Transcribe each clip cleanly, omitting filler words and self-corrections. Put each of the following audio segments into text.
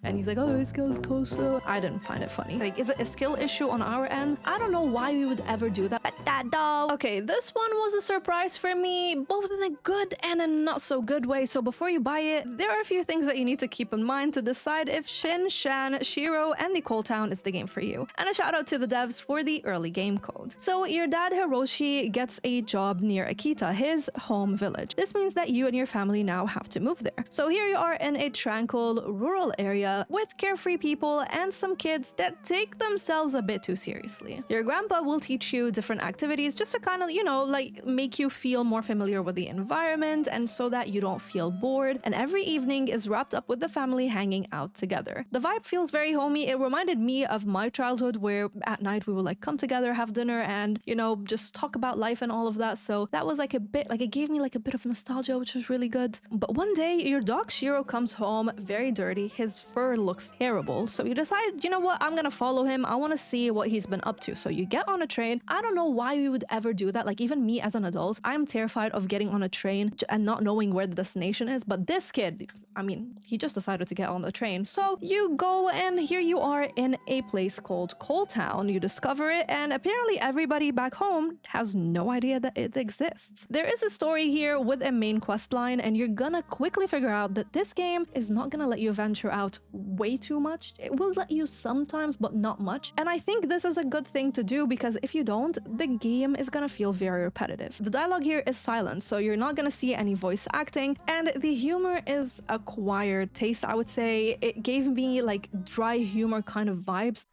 And he's like, oh, it's coleslaw. I didn't find it funny. Like, is it a skill issue on our end? I don't know why we would ever do that. But that dog. Okay, this one was a surprise for me, both in a good and a not so good way. So before you buy it, there are a few things that you need to keep in mind to decide if ShinChan, Shiro, and the Coal Town is the game for you. And a shout out to the devs for the early game code. So your dad Hiroshi gets a job near Akita, his home village. This means that you and your family now have to move there. So here you are in a tranquil rural area with carefree people and some kids that take themselves a bit too seriously. Your grandpa will teach you different activities just to kind of, you know, like make you feel more familiar with the environment and so that you don't feel bored. And every evening is wrapped up with the family hanging out together. The vibe feels very homey. It reminded me of my childhood where at night we would like come together, have dinner, and, you know, just talk about life and all of that. So that was like a bit, like it gave me like a bit of nostalgia, which was really good. But one day your dog Shiro comes home very dirty. His fur looks terrible. So you decide, you know what, I'm gonna follow him. I want to see what he's been up to. So you get on a train. I don't know why we would ever do that. Like even me as an adult, I'm terrified of getting on a train and not knowing where the destination is. But this kid, I mean, he just decided to get on the train. So you go and here you are in a place called Coal Town. You discover it and apparently everybody back home has no idea that it exists. There is a story here with a main quest line and you're gonna quickly figure out that this game is not gonna let you venture out way too much. It will let you sometimes, but not much. And I think this is a good thing to do because if you don't, the game is gonna feel very repetitive. The dialogue here is silent, so you're not gonna see any voice acting, and the humor is acquired taste, I would say. It gave me like dry humor kind of vibes.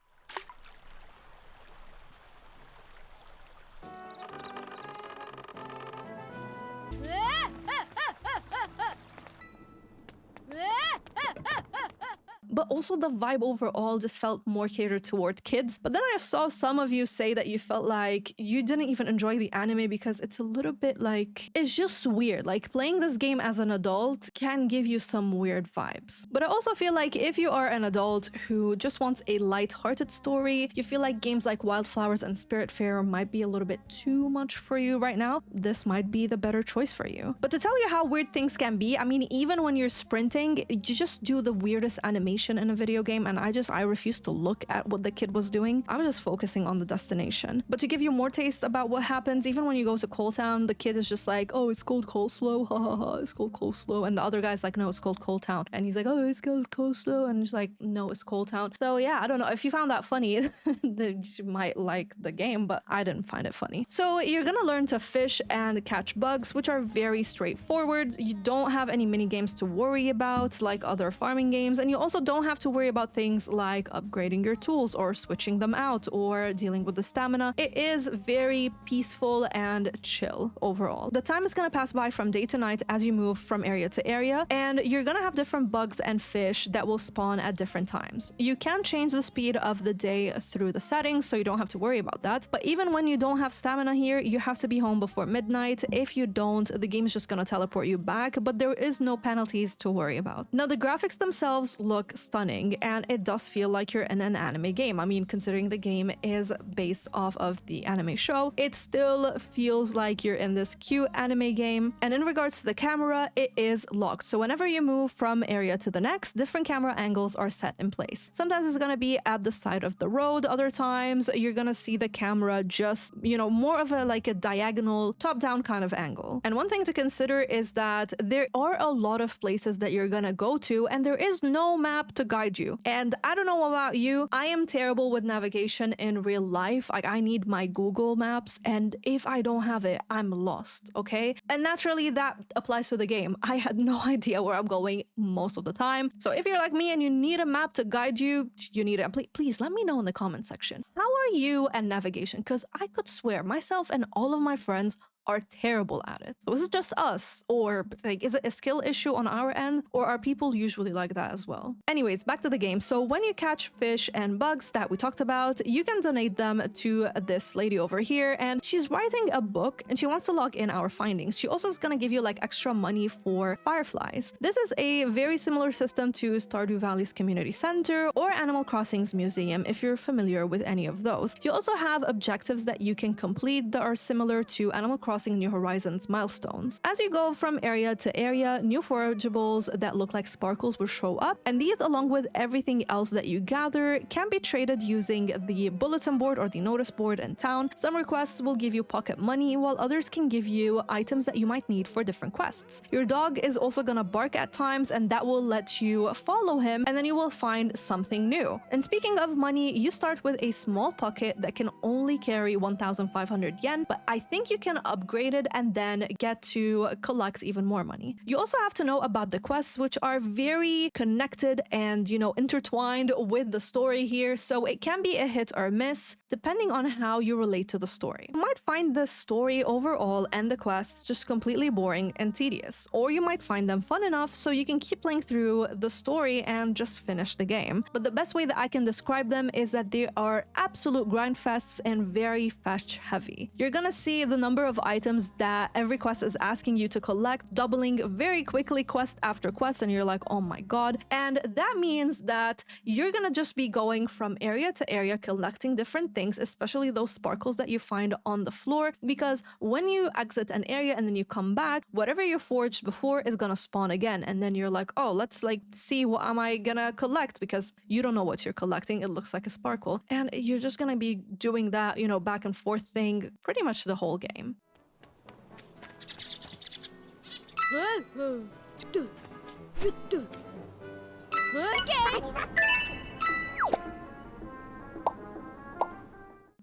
But also the vibe overall just felt more catered toward kids. But then I saw some of you say that you felt like you didn't even enjoy the anime because it's a little bit like, it's just weird. Like playing this game as an adult can give you some weird vibes. But I also feel like if you are an adult who just wants a light-hearted story, you feel like games like Wildflowers and Spiritfarer might be a little bit too much for you right now, this might be the better choice for you. But to tell you how weird things can be, I mean, even when you're sprinting, you just do the weirdest animation in a video game and I refused to look at what the kid was doing. I was just focusing on the destination. But to give you more taste about what happens, even when you go to Coal Town, the kid is just like, oh, it's called coleslaw, ha ha ha, it's called coleslaw. And the other guy's like, no, it's called Coal Town. And he's like, oh, it's called coleslaw. And he's like, no, it's Coal Town. So yeah, I don't know. If you found that funny, then you might like the game, but I didn't find it funny. So you're gonna learn to fish and catch bugs, which are very straightforward. You don't have any mini games to worry about like other farming games, and you also don't have to worry about things like upgrading your tools or switching them out or dealing with the stamina. It is very peaceful and chill overall. The time is gonna pass by from day to night as you move from area to area, and you're gonna have different bugs and fish that will spawn at different times. You can change the speed of the day through the settings, so you don't have to worry about that. But even when you don't have stamina here, you have to be home before midnight. If you don't, the game is just gonna teleport you back, but there is no penalties to worry about. Now, the graphics themselves look stunning, and it does feel like you're in an anime game. I mean, considering the game is based off of the anime show, it still feels like you're in this cute anime game. And in regards to the camera, it is locked. So whenever you move from area to the next, different camera angles are set in place. Sometimes it's gonna be at the side of the road. Other times you're gonna see the camera just, you know, more of a like a diagonal top-down kind of angle. And one thing to consider is that there are a lot of places that you're gonna go to, and there is no map to guide you. And I don't know about you, I am terrible with navigation in real life. Like, I need my Google Maps, and if I don't have it, I'm lost, okay? And naturally that applies to the game. I had no idea where I'm going most of the time. So if you're like me and you need a map to guide you, you need it. Please let me know in the comment section. How are you at navigation? Because I could swear myself and all of my friends are terrible at it. So is it just us, or like is it a skill issue on our end, or are people usually like that as well? Anyways, back to the game. So when you catch fish and bugs that we talked about, you can donate them to this lady over here, and she's writing a book and she wants to log in our findings. She also is gonna give you like extra money for fireflies. This is a very similar system to Stardew Valley's community center or Animal Crossing's museum if you're familiar with any of those. You also have objectives that you can complete that are similar to Animal Crossing crossing New Horizons milestones. As you go from area to area, new forageables that look like sparkles will show up, and these, along with everything else that you gather, can be traded using the bulletin board or the notice board in town. Some requests will give you pocket money, while others can give you items that you might need for different quests. Your dog is also gonna bark at times, and that will let you follow him, and then you will find something new. And speaking of money, you start with a small pocket that can only carry 1,500 yen, but I think you can upgrade it and then get to collect even more money. You also have to know about the quests, which are very connected and, intertwined with the story here, so it can be a hit or miss depending on how you relate to the story. You might find the story overall and the quests just completely boring and tedious, or you might find them fun enough so you can keep playing through the story and just finish the game. But the best way that I can describe them is that they are absolute grind fests and very fetch heavy. You're gonna see the number of items that every quest is asking you to collect doubling very quickly quest after quest, and you're like, oh my god. And that means that you're gonna just be going from area to area collecting different things, especially those sparkles that you find on the floor, because when you exit an area and then you come back, whatever you forged before is gonna spawn again, and then you're like, oh, let's see what am I gonna collect, because you don't know what you're collecting. It looks like a sparkle, and you're just gonna be doing that, back and forth thing pretty much the whole game.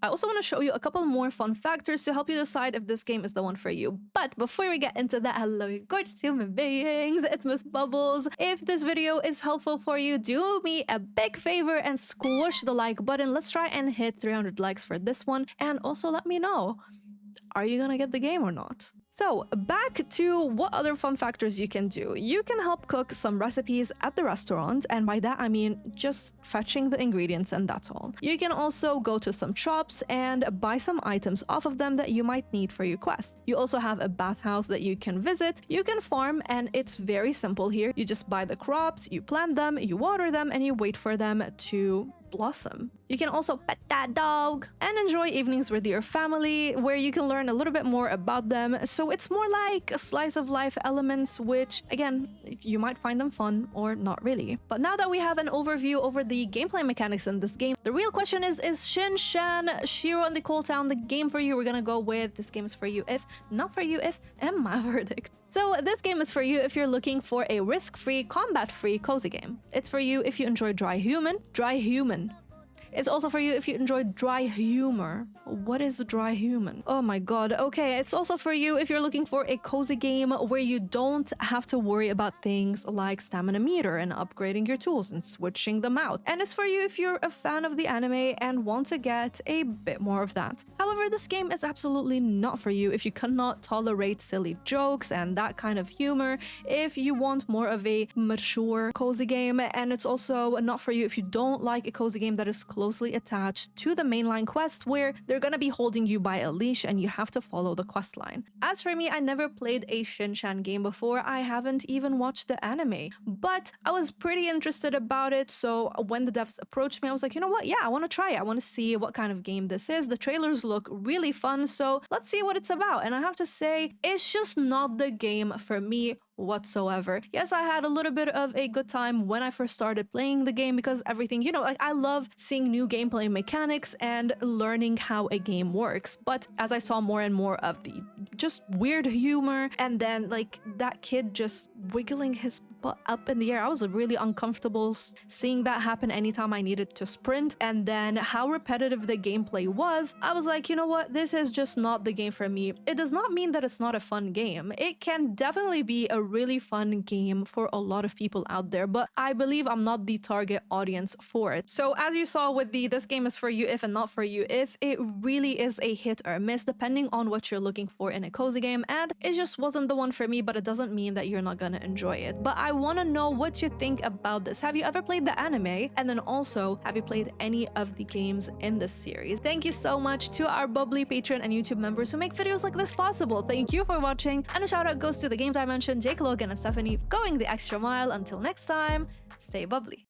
I also want to show you a couple more fun factors to help you decide if this game is the one for you. But before we get into that, hello you gorgeous human beings, it's Miss Bubbles. If this video is helpful for you, do me a big favor and squish the like button. Let's try and hit 300 likes for this one. And also let me know, are you gonna get the game or not? So back to what other fun factors you can do. You can help cook some recipes at the restaurant, and by that I mean just fetching the ingredients and that's all. You can also go to some shops and buy some items off of them that you might need for your quest. You also have a bathhouse that you can visit. You can farm, and it's very simple here. You just buy the crops, you plant them, you water them, and you wait for them to blossom. You can also pet that dog and enjoy evenings with your family where you can learn a little bit more about them. So it's more like a slice of life elements, which again, you might find them fun or not really. But now that we have an overview over the gameplay mechanics in this game, the real question is ShinChan, Shiro, and the Cold Town the game for you? We're gonna go with this game is for you if, not for you if, and my verdict. So this game is for you if you're looking for a risk-free, combat-free, cozy game. It's for you if you enjoy dry human. It's also for you if you enjoy dry humor. What is dry human? Oh my god. Okay, it's also for you if you're looking for a cozy game where you don't have to worry about things like stamina meter and upgrading your tools and switching them out. And it's for you if you're a fan of the anime and want to get a bit more of that. However, this game is absolutely not for you if you cannot tolerate silly jokes and that kind of humor, if you want more of a mature cozy game. And it's also not for you if you don't like a cozy game that is closely attached to the mainline quest, where they're gonna be holding you by a leash and you have to follow the quest line. As for me, I never played a ShinChan game before. I haven't even watched the anime, but I was pretty interested about it. So when the devs approached me, I was like, you know what? Yeah, I want to try it. I want to see what kind of game this is. The trailers look really fun, so let's see what it's about. And I have to say, it's just not the game for me whatsoever. Yes, I had a little bit of a good time when I first started playing the game because everything, like I love seeing new gameplay mechanics and learning how a game works. But as I saw more and more of the just weird humor, and then like that kid just wiggling his butt up in the air, I was really uncomfortable seeing that happen anytime I needed to sprint. And then how repetitive the gameplay was, I was like, you know what, this is just not the game for me. It does not mean that it's not a fun game. It can definitely be a really fun game for a lot of people out there, but I believe I'm not the target audience for it. So as you saw with the this game is for you if and not for you if, it really is a hit or miss depending on what you're looking for in a cozy game, and it just wasn't the one for me, but it doesn't mean that you're not gonna enjoy it. But I want to know what you think about this. Have you ever played the anime? And then also, have you played any of the games in this series? Thank you so much to our bubbly Patreon and YouTube members who make videos like this possible. Thank you for watching, and a shout out goes to the games I mentioned, Jake, Logan, and Stephanie, going the extra mile. Until next time, stay bubbly.